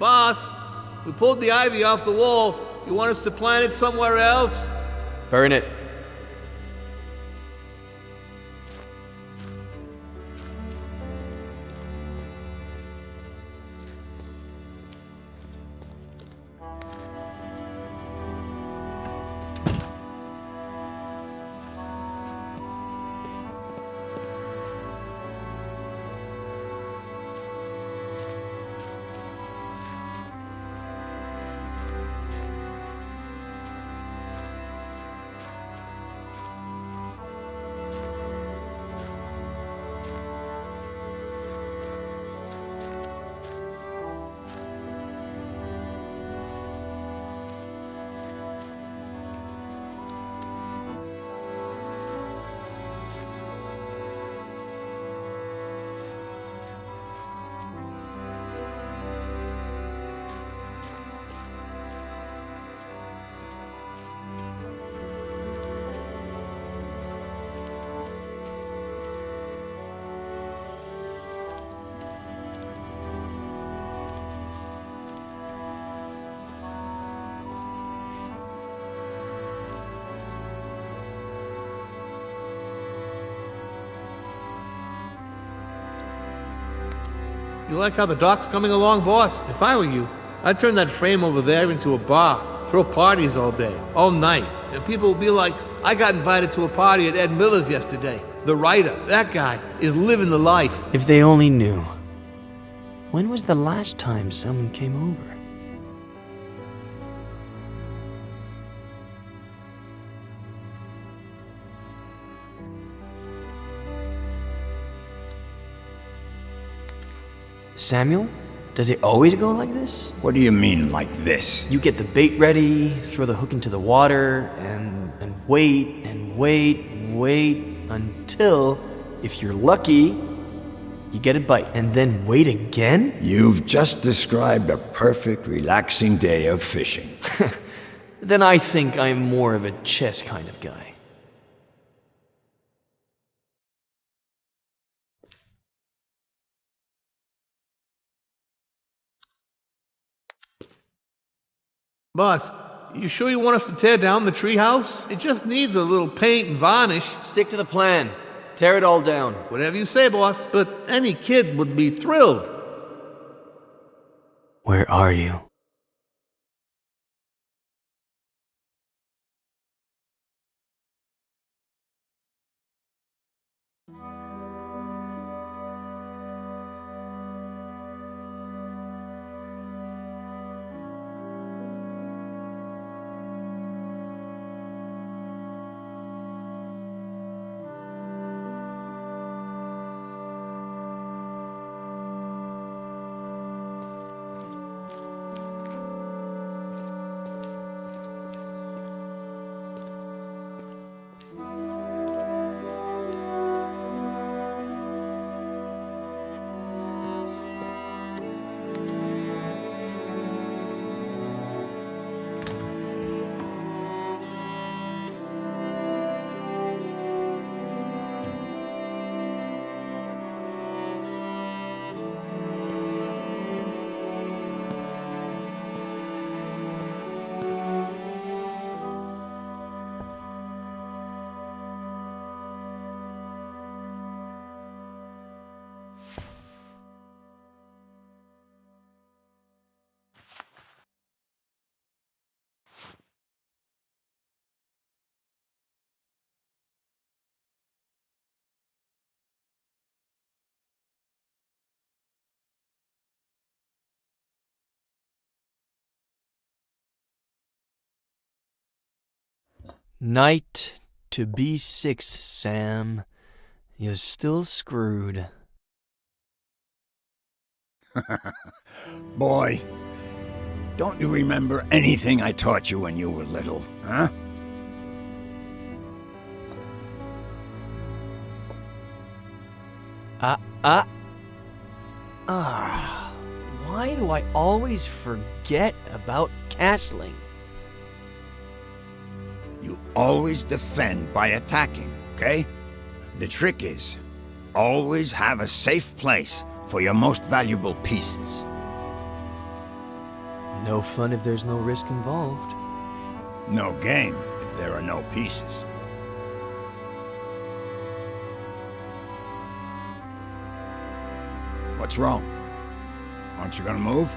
Boss, we pulled the ivy off the wall. You want us to plant it somewhere else? Burn it. You like how the dock's coming along, boss? If I were you, I'd turn that frame over there into a bar. Throw parties all day, all night. And people will be like, I got invited to a party at Ed Miller's yesterday. The writer, that guy, is living the life. If they only knew. When was the last time someone came over? Samuel? Does it always go like this? What do you mean, like this? You get the bait ready, throw the hook into the water, and wait and wait and wait until, if you're lucky, you get a bite. And then wait again? You've just described a perfect, relaxing day of fishing. Then I think I'm more of a chess kind of guy. Boss, you sure you want us to tear down the treehouse? It just needs a little paint and varnish. Stick to the plan. Tear it all down. Whatever you say, boss. But any kid would be thrilled. Where are you? Knight to B6, Sam. You're still screwed. Boy, don't you remember anything I taught you when you were little, huh? Why do I always forget about castling? You always defend by attacking, okay? The trick is, always have a safe place for your most valuable pieces. No fun if there's no risk involved. No game if there are no pieces. What's wrong? Aren't you gonna move?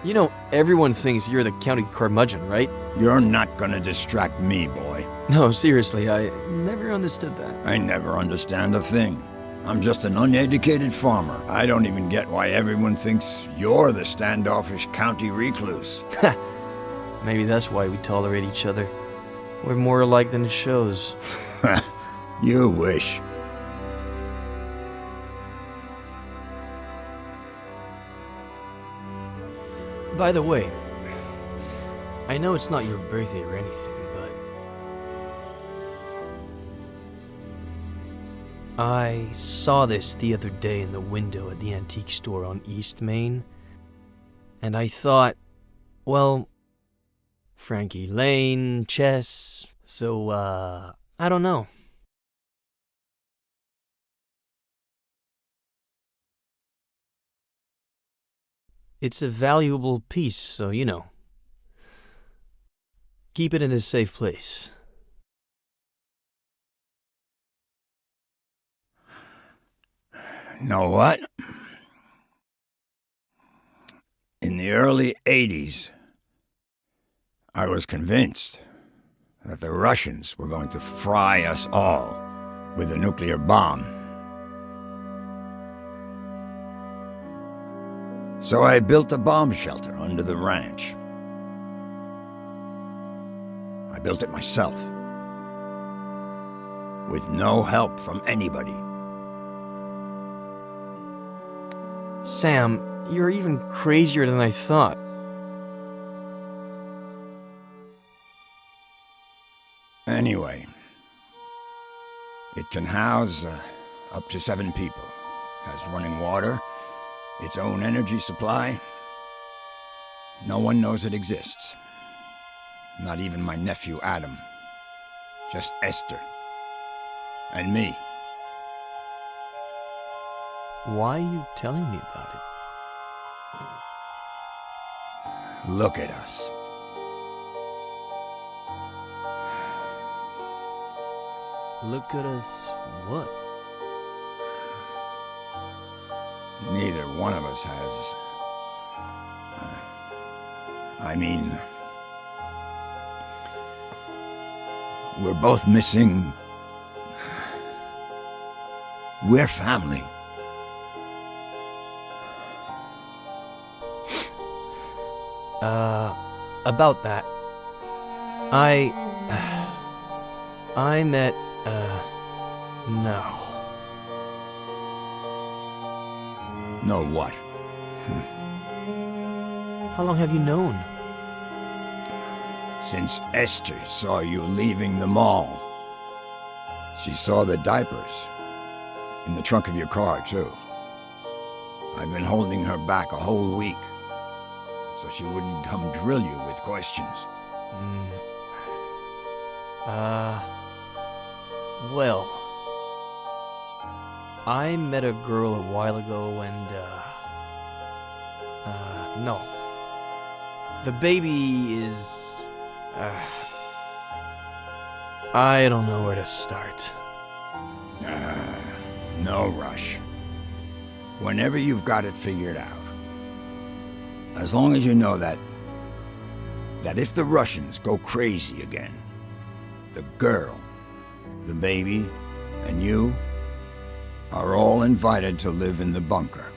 You know, everyone thinks you're the county curmudgeon, right? You're not gonna distract me, boy. No, seriously, I never understood that. I never understand a thing. I'm just an uneducated farmer. I don't even get why everyone thinks you're the standoffish county recluse. Maybe that's why we tolerate each other. We're more alike than it shows. You wish. By the way, I know it's not your birthday or anything, but I saw this the other day in the window at the antique store on East Main, and I thought, well, Frankie Lane, chess, so, I don't know. It's a valuable piece, so, you know. Keep it in a safe place. Know what? In the early 80s, I was convinced that the Russians were going to fry us all with a nuclear bomb. So I built a bomb shelter under the ranch. I built it myself, with no help from anybody. Sam, you're even crazier than I thought. Anyway, it can house up to 7 people, has running water, its own energy supply. No one knows it exists. Not even my nephew Adam. Just Esther. And me. Why are you telling me about it? Look at us. Look at us, what? Neither one of us has... I mean... We're both missing... We're family. About that. I met, no. Know what? How long have you known? Since Esther saw you leaving the mall. She saw the diapers. In the trunk of your car, too. I've been holding her back a whole week. So she wouldn't come drill you with questions. Well, I met a girl a while ago and, no. The baby is, I don't know where to start. No rush. Whenever you've got it figured out. As long as you know that if the Russians go crazy again, the girl, the baby, and you are all invited to live in the bunker.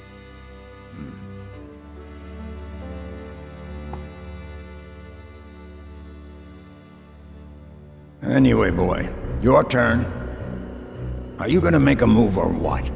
Anyway, boy, your turn. Are you gonna make a move or what?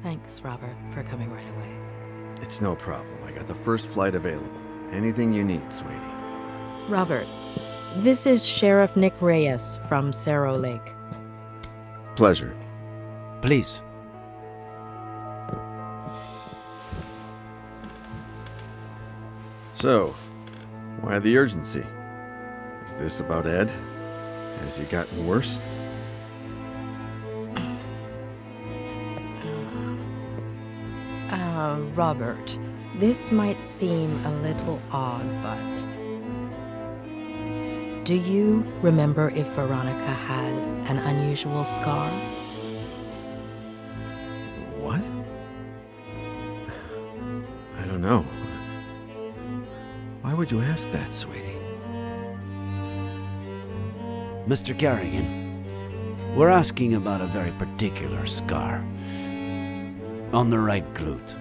Thanks, Robert, for coming right away. It's no problem. I got the first flight available. Anything you need, sweetie. Robert, this is Sheriff Nick Reyes from Cerro Lake. Pleasure. Please. So, why the urgency? Is this about Ed? Has he gotten worse? Robert, this might seem a little odd, but do you remember if Veronica had an unusual scar? What? I don't know. Why would you ask that, sweetie? Mr. Carrigan, we're asking about a very particular scar. On the right glute.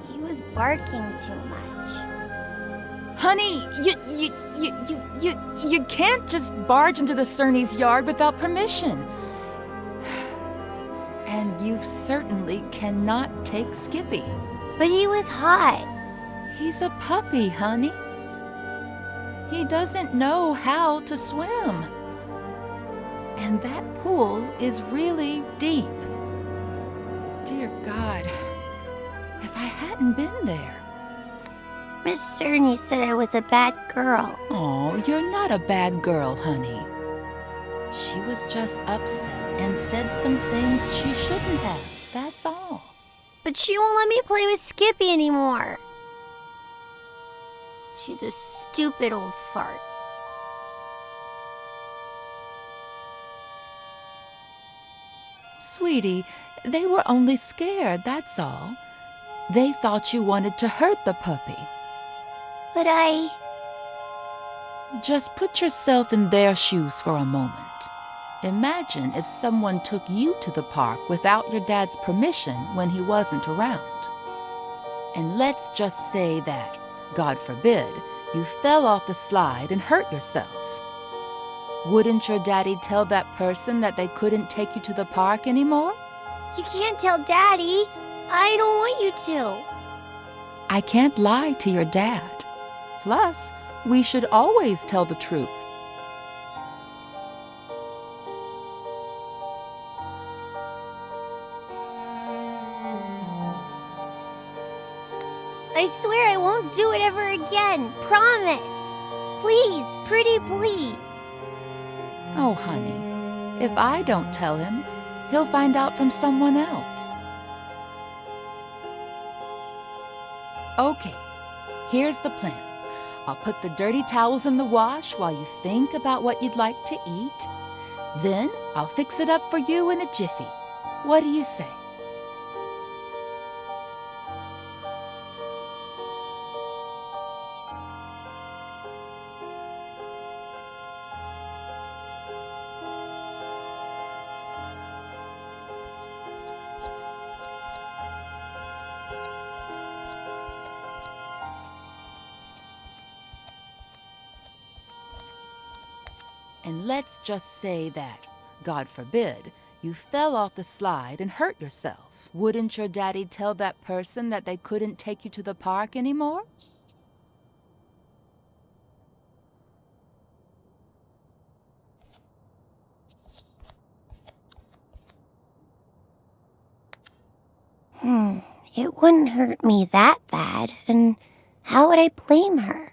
He was barking too much. Honey, you can't just barge into the Cerny's yard without permission. And you certainly cannot take Skippy. But he was hot. He's a puppy, honey. He doesn't know how to swim. And that pool is really deep. Dear God, if I hadn't been there. Miss Cerny said I was a bad girl. Oh, you're not a bad girl, honey. She was just upset and said some things she shouldn't have, that's all. But she won't let me play with Skippy anymore. She's a stupid old fart. Sweetie, they were only scared, that's all. They thought you wanted to hurt the puppy. But Just put yourself in their shoes for a moment. Imagine if someone took you to the park without your dad's permission when he wasn't around. And let's just say that, God forbid, you fell off the slide and hurt yourself. Wouldn't your daddy tell that person that they couldn't take you to the park anymore? you can't tell Daddy. I don't want you to. I can't lie to your dad. Plus, we should always tell the truth. I swear I won't do it ever again. Promise. Please, pretty please. Oh, honey, if I don't tell him, he'll find out from someone else. Okay, here's the plan. I'll put the dirty towels in the wash while you think about what you'd like to eat. Then I'll fix it up for you in a jiffy. What do you say? And let's just say that, God forbid, you fell off the slide and hurt yourself. Wouldn't your daddy tell that person that they couldn't take you to the park anymore? It wouldn't hurt me that bad, and how would I blame her?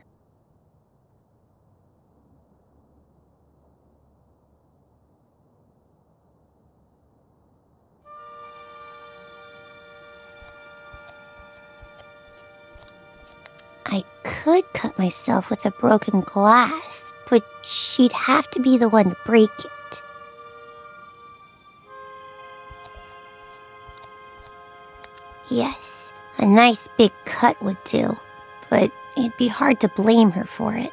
I could cut myself with a broken glass, but she'd have to be the one to break it. Yes, a nice big cut would do. but it'd be hard to blame her for it.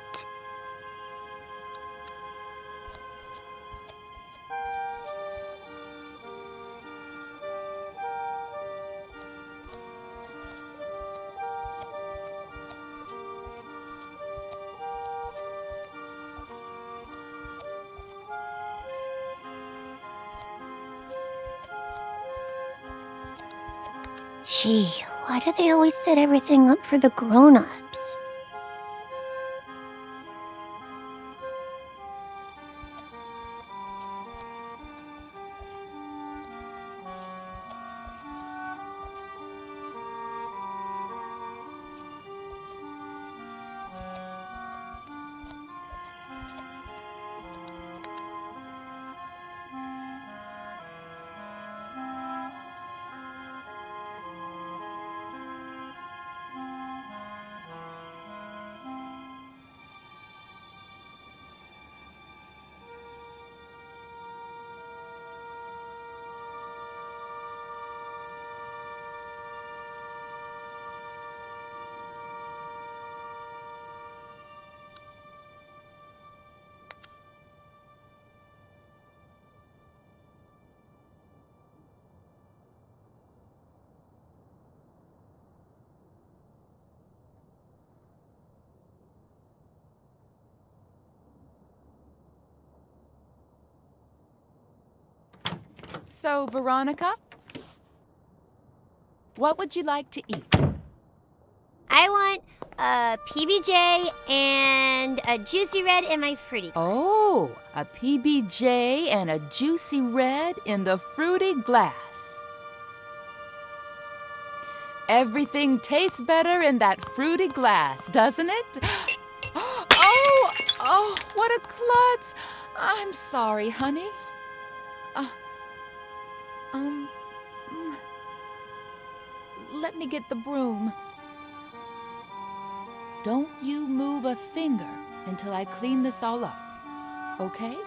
Gee, why do they always set everything up for the grown-ups? So, Veronica, what would you like to eat? I want a PBJ and a juicy red in my fruity glass. Oh, a PBJ and a juicy red in the fruity glass. Everything tastes better in that fruity glass, doesn't it? Oh, what a klutz. I'm sorry, honey. Let me get the broom. Don't you move a finger until I clean this all up, okay?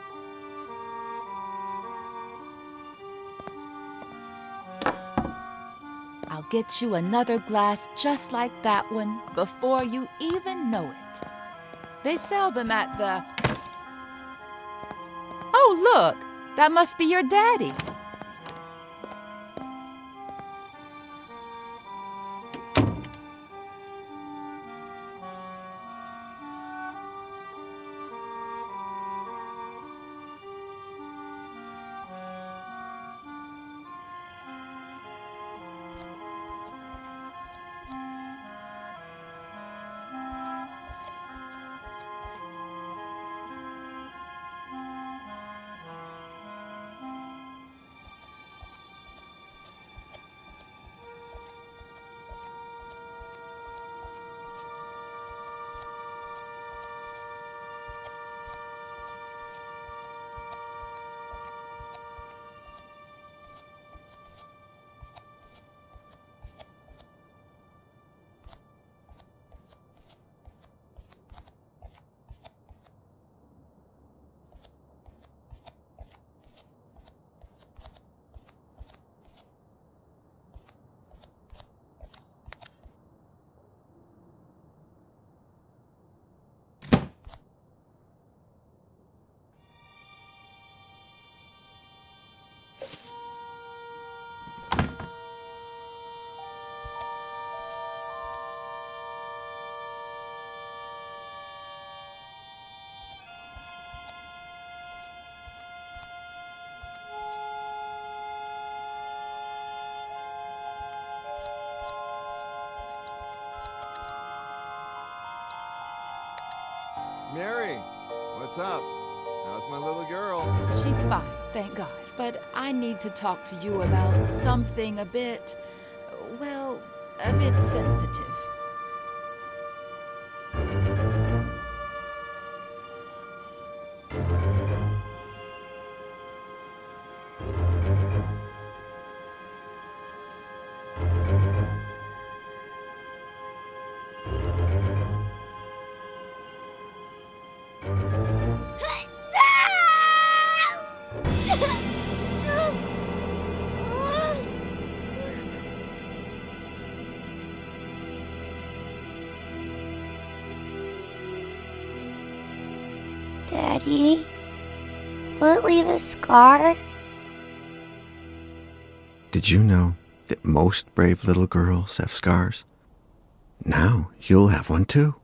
I'll get you another glass just like that one before you even know it. They sell them at the... Oh, look! That must be your daddy. Mary, what's up? How's my little girl? She's fine, thank God. But I need to talk to you about something a bit, well, a bit sensitive. Daddy, will it leave a scar? Did you know that most brave little girls have scars? Now you'll have one too.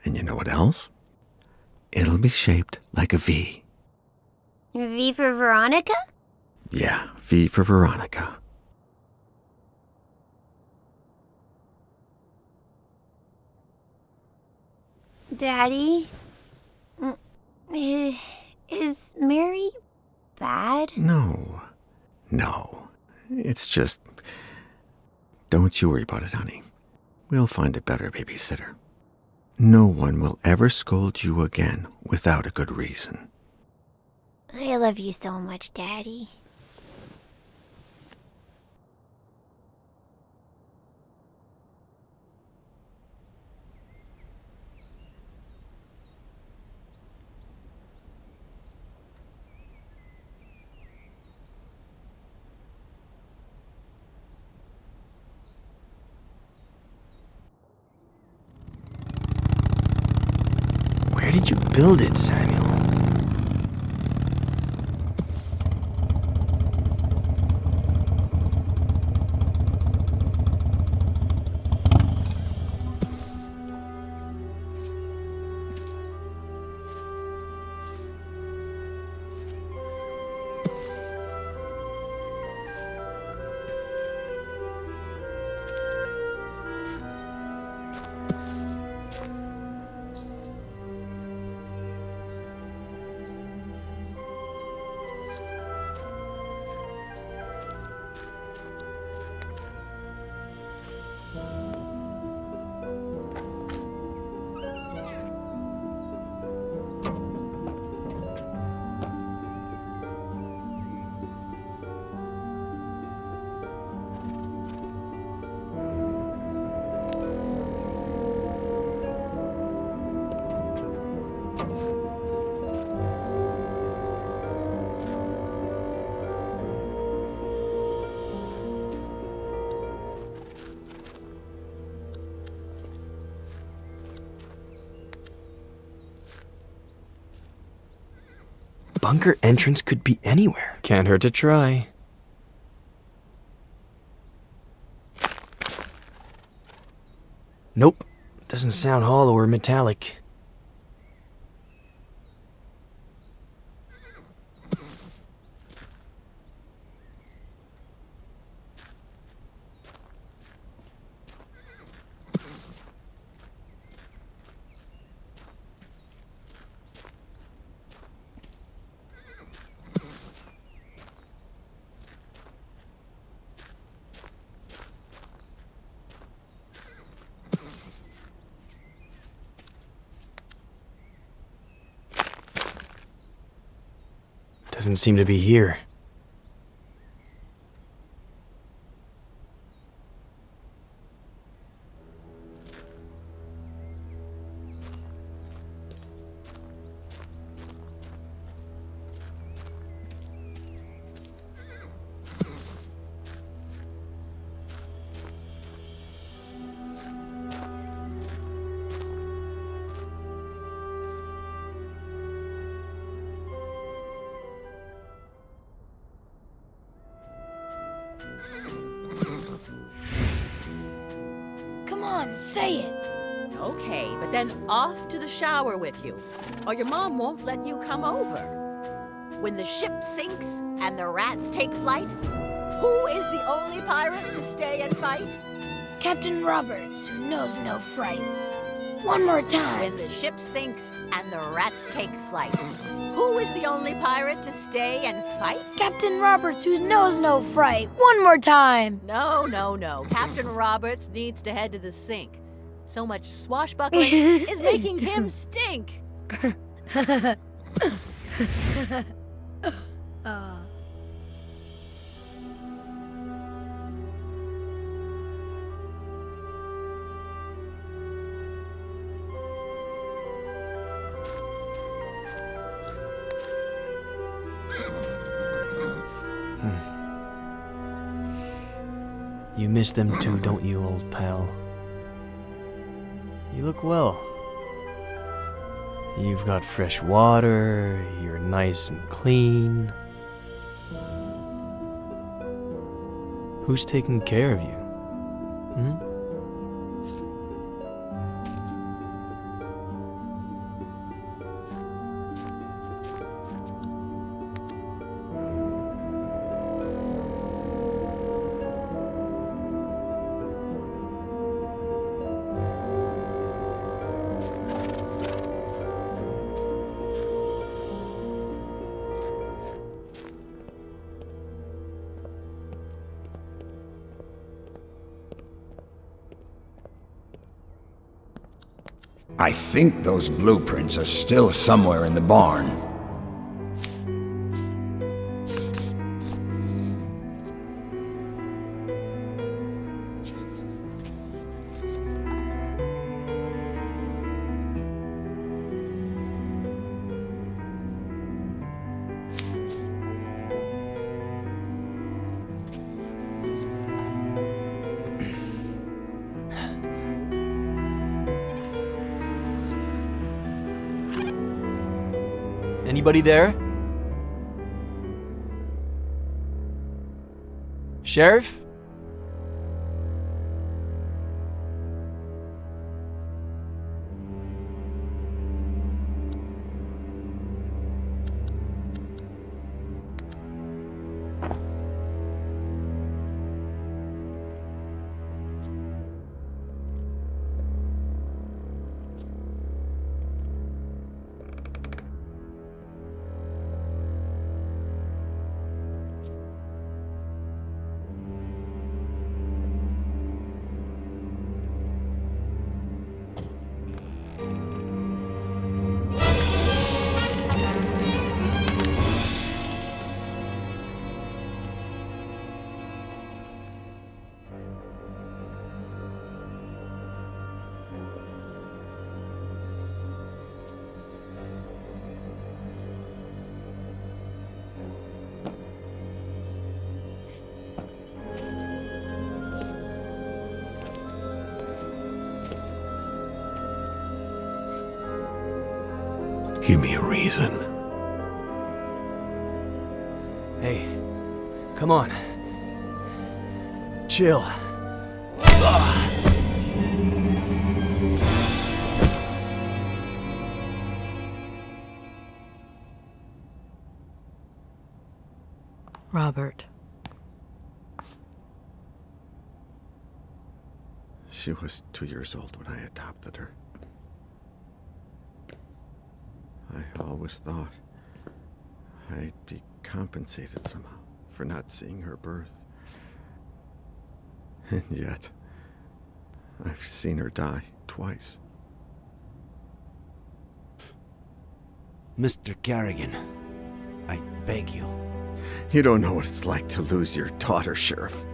And you know what else? It'll be shaped like a V. V for Veronica? Yeah, V for Veronica. Daddy, is Mary bad? No. It's just... Don't you worry about it, honey. We'll find a better babysitter. No one will ever scold you again without a good reason. I love you so much, Daddy. Where did you build it, Samuel? Bunker entrance could be anywhere. Can't hurt to try. Nope. Doesn't sound hollow or metallic. Doesn't seem to be here. Say it. Okay, but then off to the shower with you, or your mom won't let you come over. When the ship sinks and the rats take flight, who is the only pirate to stay and fight? Captain Roberts, who knows no fright. One more time. When the ship sinks and the rats take flight, who is the only pirate to stay and fight? Captain Roberts, who knows no fright. One more time. No. Captain Roberts needs to head to the sink. So much swashbuckling is making him stink. You miss them too, don't you, old pal? You look well. You've got fresh water, you're nice and clean. Who's taking care of you? Hmm? I think those blueprints are still somewhere in the barn. Anybody there? Sheriff? Give me a reason. Hey, come on. Chill. Robert. She was 2 years old when I adopted her. I always thought I'd be compensated somehow for not seeing her birth. And yet, I've seen her die twice. Mr. Garrigan, I beg you. You don't know what it's like to lose your daughter, Sheriff.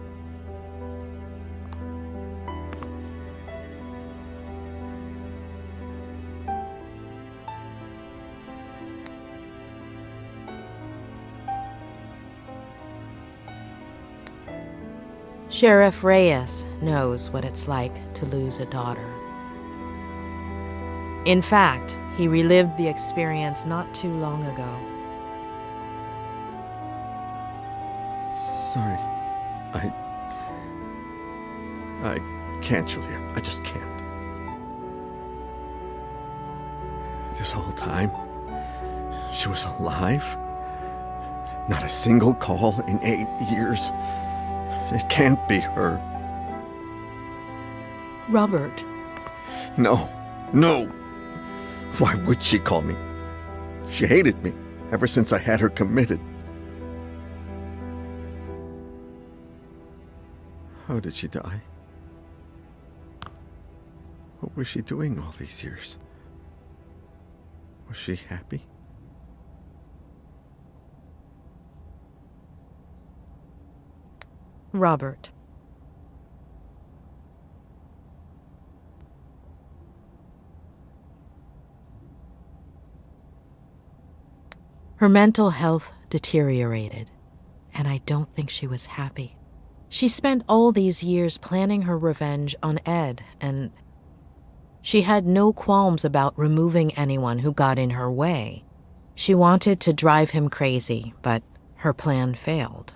Sheriff Reyes knows what it's like to lose a daughter. In fact, he relived the experience not too long ago. Sorry. I can't, Julia. I just can't. This whole time, she was alive. Not a single call in 8 years. It can't be her. Robert. No. Why would she call me? She hated me ever since I had her committed. How did she die? What was she doing all these years? Was she happy? Robert. Her mental health deteriorated, and I don't think she was happy. She spent all these years planning her revenge on Ed, and She had no qualms about removing anyone who got in her way. She wanted to drive him crazy, but her plan failed.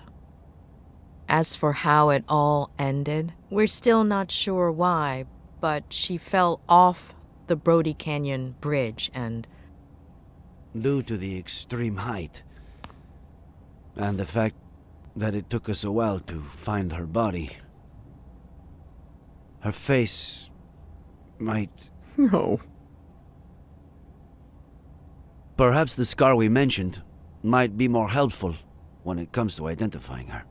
As for how it all ended, we're still not sure why, but she fell off the Brody Canyon Bridge and... Due to the extreme height, and the fact that it took us a while to find her body, her face might... No. Perhaps the scar we mentioned might be more helpful when it comes to identifying her.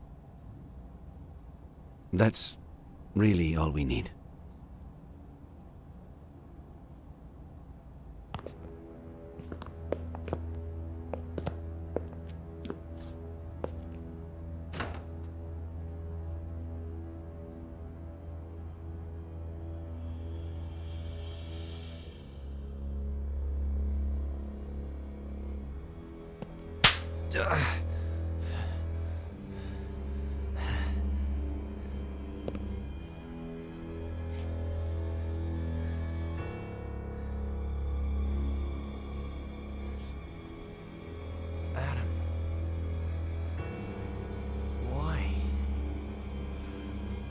That's really all we need. Adam. Why?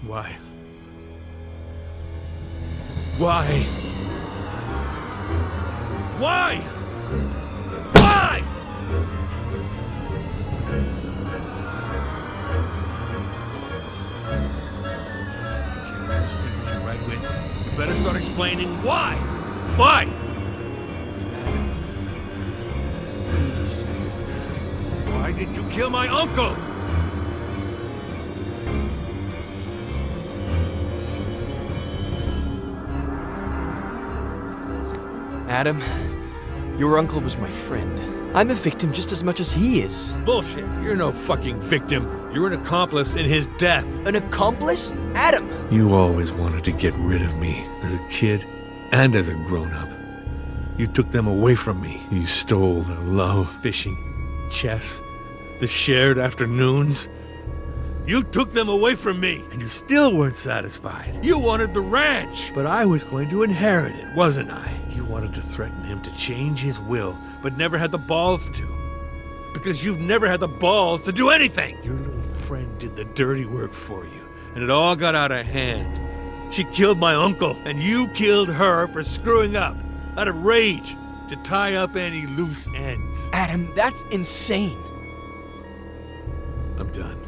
Why? Why? Why? Why? You better start explaining why. Why? Please. Why did you kill my uncle? Adam, your uncle was my friend. I'm a victim just as much as he is. Bullshit. You're no fucking victim. You're an accomplice in his death. An accomplice? Adam! You always wanted to get rid of me, as a kid and as a grown-up. You took them away from me. You stole their love, fishing, chess, the shared afternoons. You took them away from me, and you still weren't satisfied. You wanted the ranch, but I was going to inherit it, wasn't I? You wanted to threaten him to change his will, but never had the balls to. Because you've never had the balls to do anything. Your little friend did the dirty work for you, and it all got out of hand. She killed my uncle, and you killed her for screwing up, out of rage, to tie up any loose ends. Adam, that's insane. I'm done.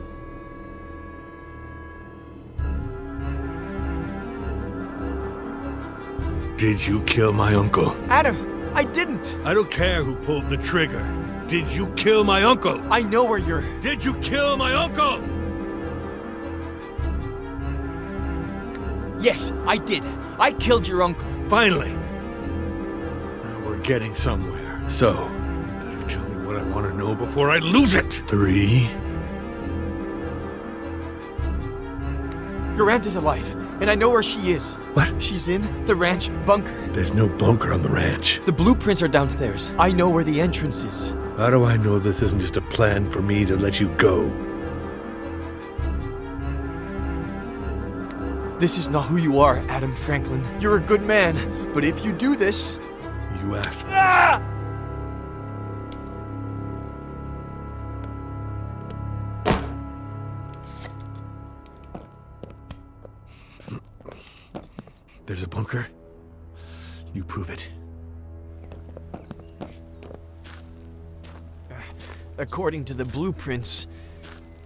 Did you kill my uncle? Adam, I didn't. I don't care who pulled the trigger. Did you kill my uncle? I know where you're... Did you kill my uncle? Yes, I did. I killed your uncle. Finally. Now we're getting somewhere. So, you better tell me what I want to know before I lose it. 3. Your aunt is alive, and I know where she is. What? She's in the ranch bunker. There's no bunker on the ranch. The blueprints are downstairs. I know where the entrance is. How do I know this isn't just a plan for me to let you go? This is not who you are, Adam Franklin. You're a good man, but if you do this... You asked for Ah! There's a bunker? You prove it. According to the blueprints,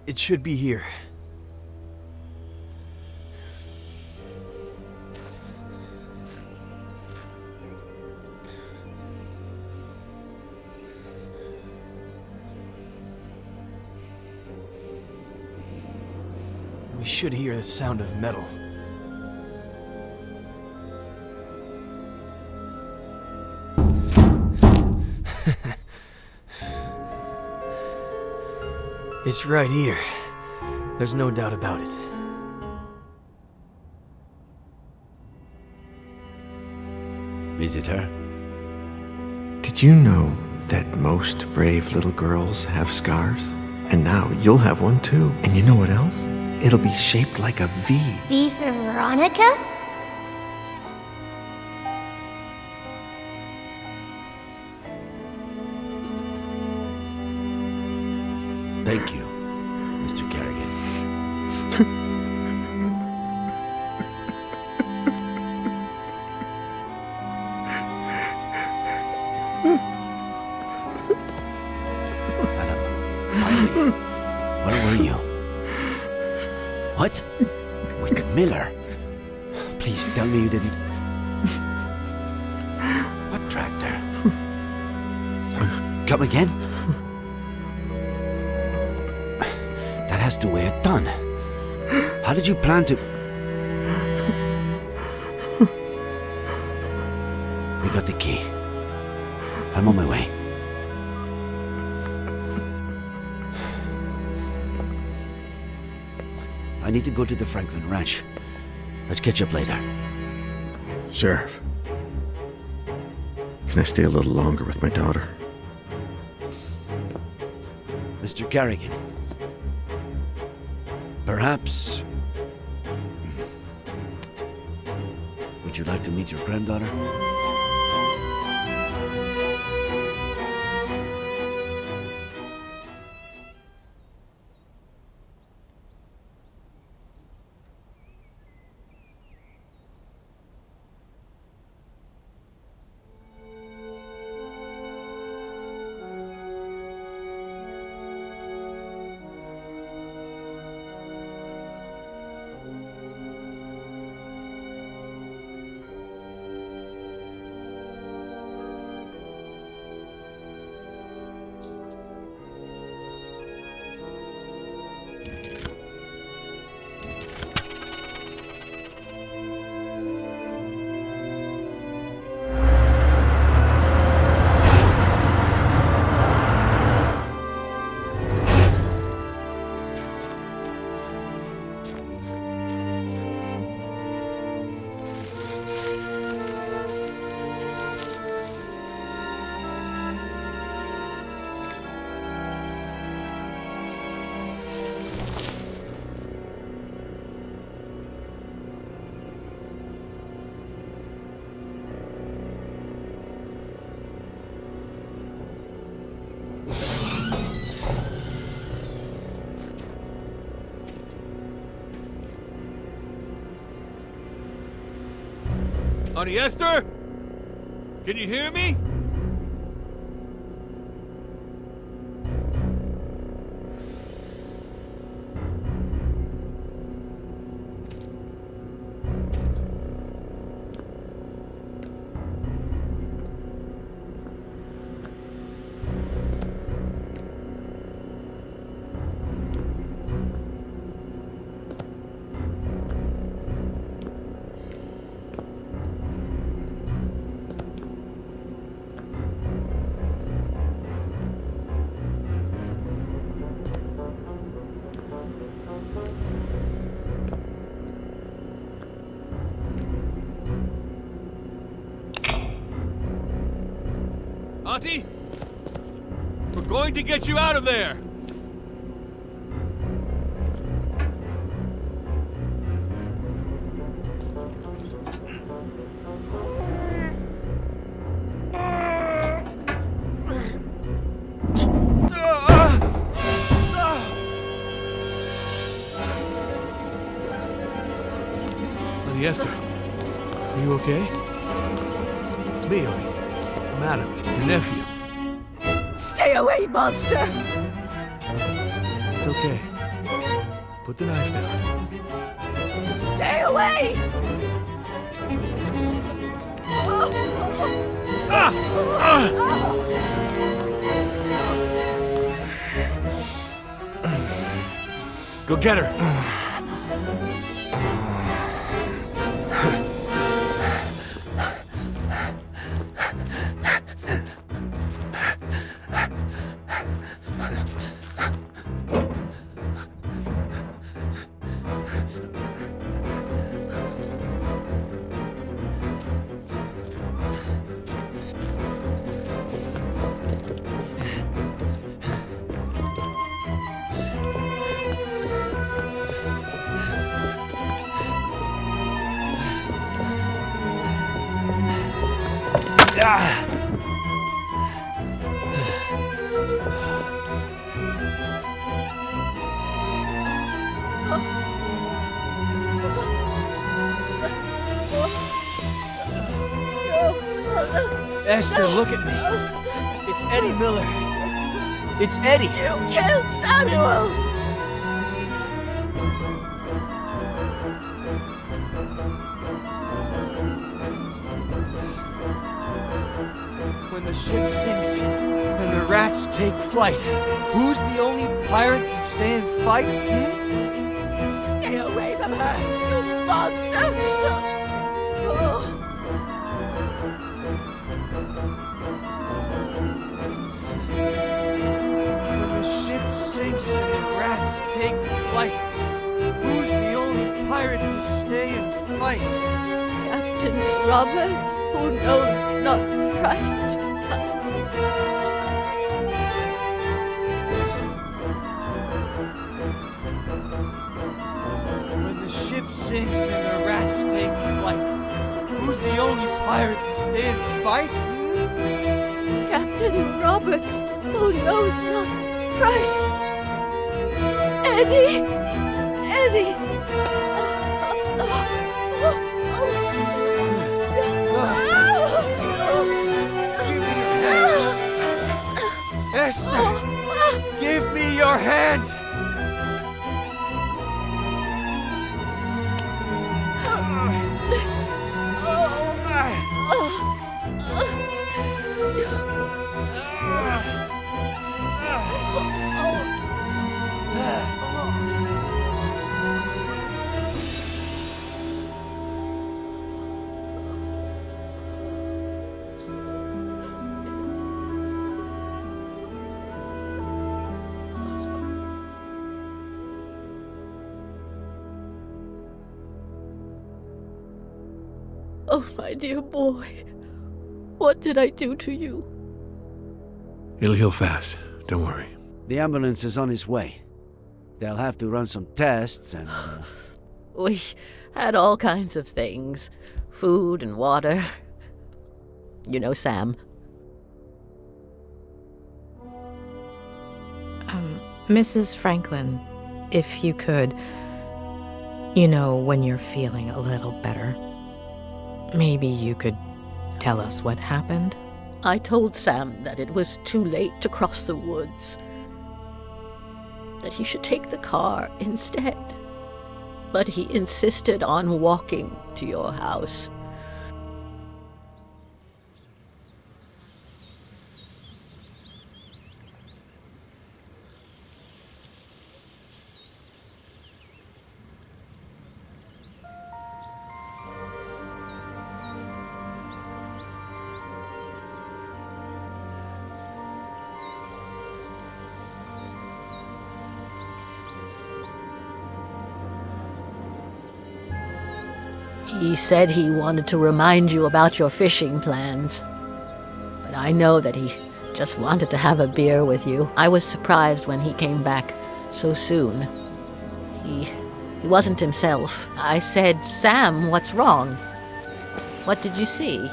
it should be here. We should hear the sound of metal. It's right here. There's no doubt about it. Is it her? Did you know that most brave little girls have scars? And now you'll have one too. And you know what else? It'll be shaped like a V. V for Veronica? Thank you, Mr. Kerrigan. Finally, where were you? What? With Miller? Please tell me you didn't... What tractor? Come again? That has to weigh a ton. How did you plan to... We got the key. I'm on my way. I need to go to the Franklin Ranch. Let's catch up later. Sheriff, can I stay a little longer with my daughter? Mr. Kerrigan. Perhaps... Would you like to meet your granddaughter? Honey Esther? Can you hear me? Auntie? We're going to get you out of there! Auntie Esther, are you okay? It's me, honey. I'm Adam, your nephew. Stay away, monster! It's okay. Put the knife down. Stay away! Go get her. Esther, look at me. It's Eddie Miller. It's Eddie. You killed Samuel! When the ship sinks and the rats take flight, who's the only pirate to stay and fight? Stay away from her, you monster! Oh. When the ship sinks and the rats take flight, who's the only pirate to stay and fight? Captain Roberts, who knows not fright. When the ship sinks and the rats take flight, who's the only pirate to stay and fight? Captain Roberts, who knows not fright. Eddie! Eddie! Give me your hand. Esther, give me your hand. Oh, my dear boy, what did I do to you? It'll heal fast. Don't worry. The ambulance is on its way. They'll have to run some tests and... We had all kinds of things. Food and water. You know Sam. Mrs. Franklin, if you could, when you're feeling a little better, maybe you could tell us what happened? I told Sam that it was too late to cross the woods. That he should take the car instead. But he insisted on walking to your house. He said he wanted to remind you about your fishing plans. But I know that he just wanted to have a beer with you. I was surprised when he came back so soon. He wasn't himself. I said, Sam, what's wrong? What did you see?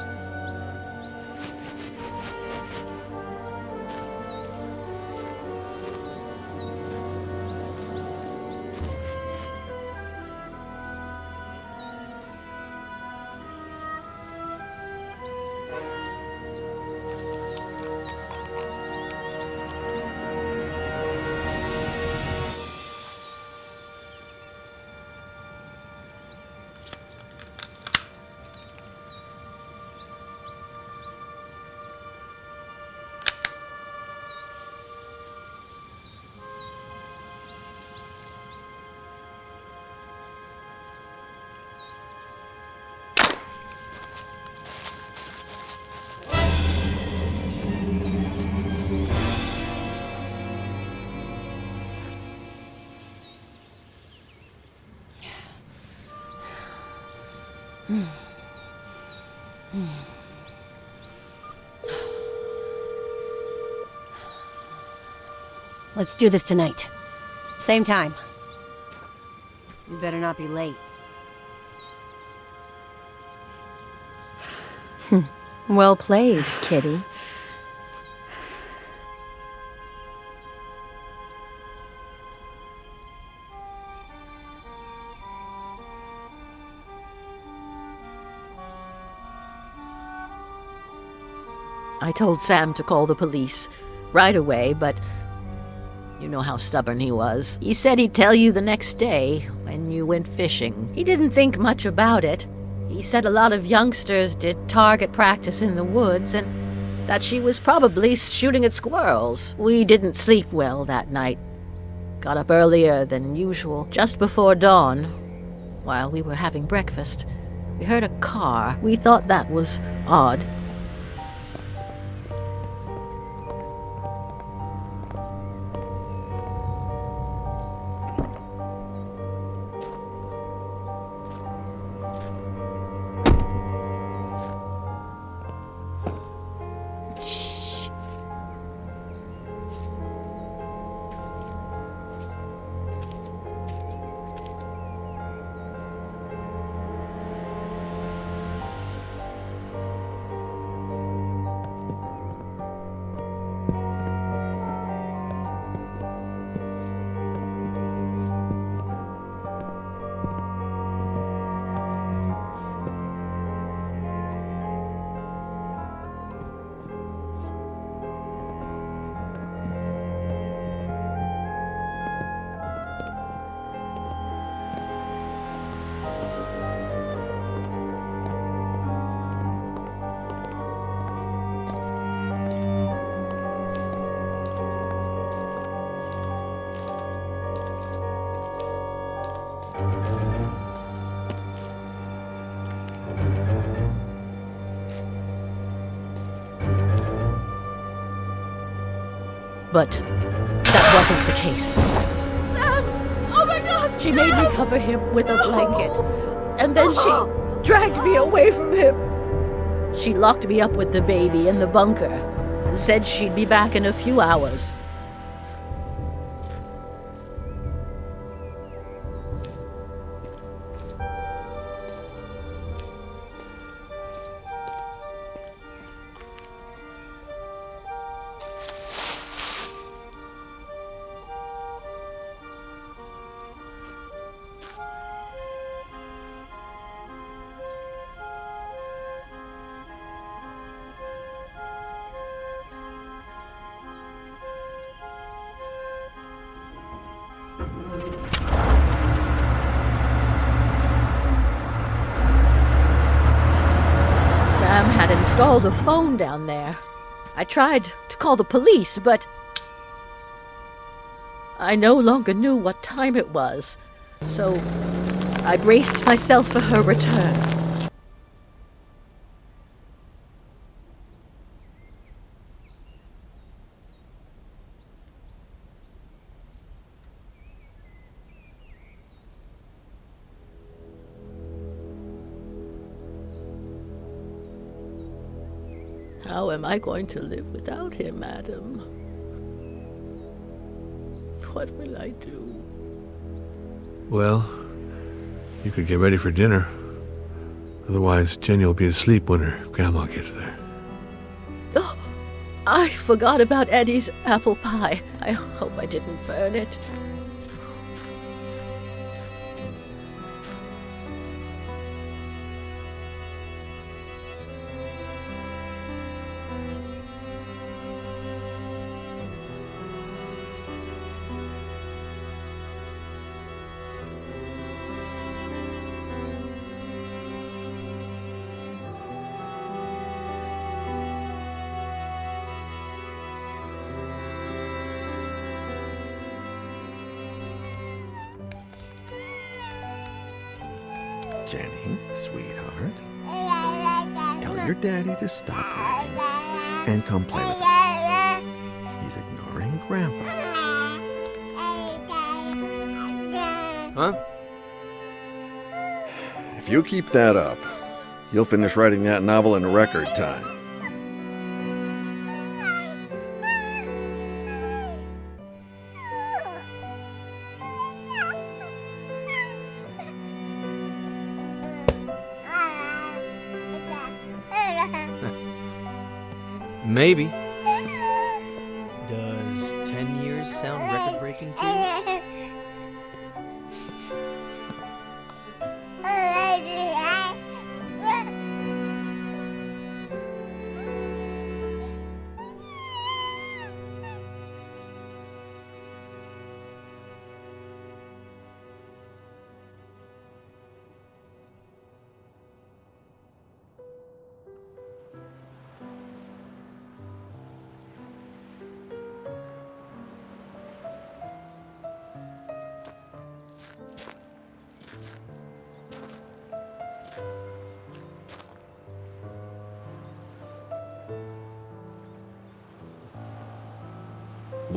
Let's do this tonight. Same time. You better not be late. Well played, kitty. I told Sam to call the police right away, but you know how stubborn he was. He said he'd tell you the next day when you went fishing. He didn't think much about it. He said a lot of youngsters did target practice in the woods and that she was probably shooting at squirrels. We didn't sleep well that night. Got up earlier than usual, just before dawn. While we were having breakfast, we heard a car. We thought that was odd. But that wasn't the case. Sam! Oh my God! She made me cover him with a blanket, and then she dragged me away from him. She locked me up with the baby in the bunker and said she'd be back in a few hours. Sam had installed a phone down there. I tried to call the police, but I no longer knew what time it was, so I braced myself for her return. How am I going to live without him, Adam? What will I do? Well, you could get ready for dinner. Otherwise, Jenny will be asleep when her grandma gets there. Oh, I forgot about Eddie's apple pie. I hope I didn't burn it. Jenny, sweetheart, tell your daddy to stop playing and come play with us. He's ignoring Grandpa. Huh? If you keep that up, you'll finish writing that novel in record time. Maybe. Does 10 years sound record-breaking to you?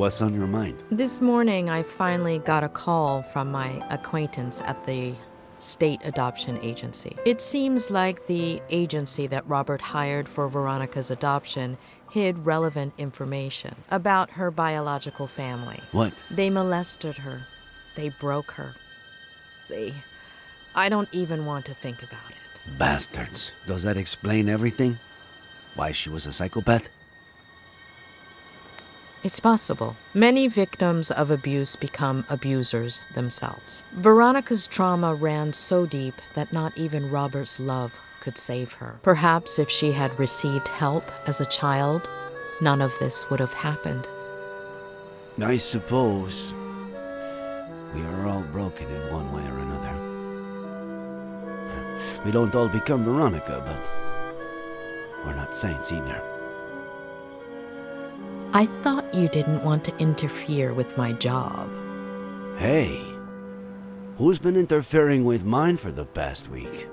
What's on your mind? This morning, I finally got a call from my acquaintance at the state adoption agency. It seems like the agency that Robert hired for Veronica's adoption hid relevant information about her biological family. What? They molested her. They broke her. I don't even want to think about it. Bastards. Does that explain everything? Why she was a psychopath? It's possible. Many victims of abuse become abusers themselves. Veronica's trauma ran so deep that not even Robert's love could save her. Perhaps if she had received help as a child, none of this would have happened. I suppose we are all broken in one way or another. We don't all become Veronica, but we're not saints either. I thought you didn't want to interfere with my job. Hey, who's been interfering with mine for the past week?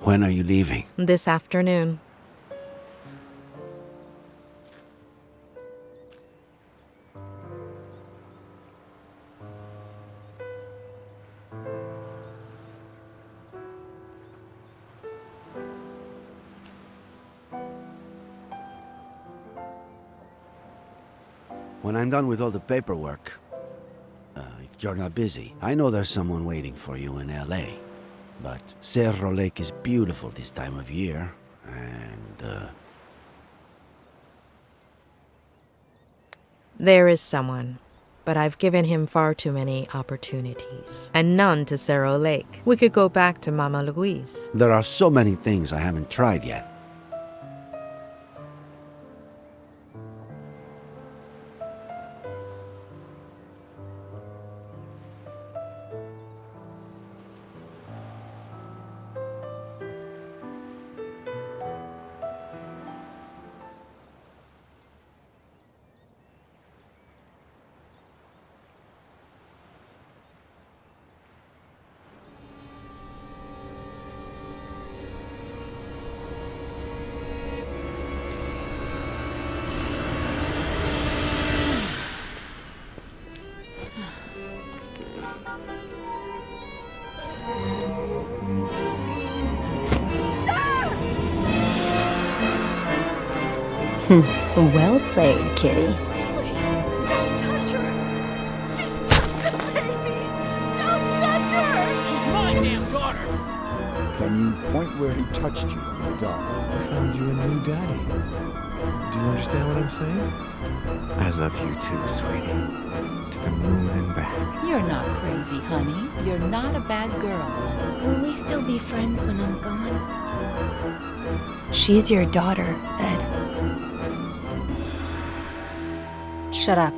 When are you leaving? This afternoon. When I'm done with all the paperwork, if you're not busy, I know there's someone waiting for you in LA. But Cerro Lake is beautiful this time of year, and, There is someone, but I've given him far too many opportunities. And none to Cerro Lake. We could go back to Mama Louise. there are so many things I haven't tried yet. Well played, kitty. Please, don't touch her. She's just a baby. Don't touch her. She's my damn daughter. Can you point where he touched you on the dog? I found you a new daddy. Do you understand what I'm saying? I love you too, sweetie. To the moon and back. You're not crazy, honey. You're not a bad girl. Will we still be friends when I'm gone? She's your daughter, Ed. Shut up.